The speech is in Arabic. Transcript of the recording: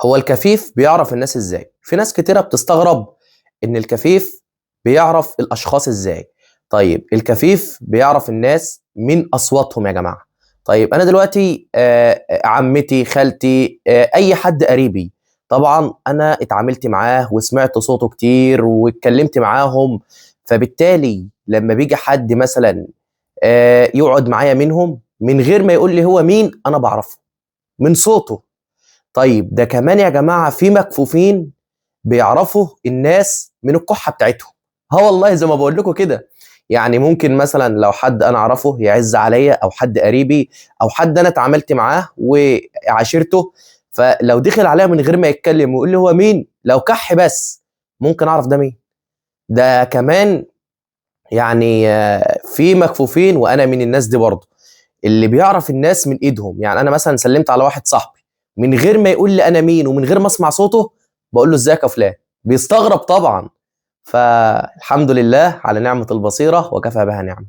هو الكفيف بيعرف الناس ازاي؟ في ناس كتيرة بتستغرب ان الكفيف بيعرف الاشخاص ازاي. طيب الكفيف بيعرف الناس من اصواتهم يا جماعة. طيب انا دلوقتي عمتي، خالتي، اي حد قريبي، طبعا انا اتعاملت معاه وسمعت صوته كتير واتكلمت معاهم، فبالتالي لما بيجي حد مثلا يقعد معايا منهم من غير ما يقول لي هو مين، انا بعرفه من صوته. طيب ده كمان يا جماعة في مكفوفين بيعرفوا الناس من الكحة بتاعتهم. اه والله زي ما بقول لكم كده. يعني ممكن مثلا لو حد انا اعرفه يعز عليا، او حد قريبي، او حد انا اتعاملت معاه وعاشرته، فلو دخل عليا من غير ما يتكلم ويقول لي هو مين، لو كح بس ممكن اعرف ده مين. ده كمان يعني في مكفوفين، وانا من الناس دي برضه اللي بيعرف الناس من ايدهم. يعني انا مثلا سلمت على واحد صاحبي من غير ما يقول لي انا مين ومن غير ما اسمع صوته، بقول له ازيك يا فلان، بيستغرب طبعا. فالحمد لله على نعمة البصيرة وكفى بها نعمة.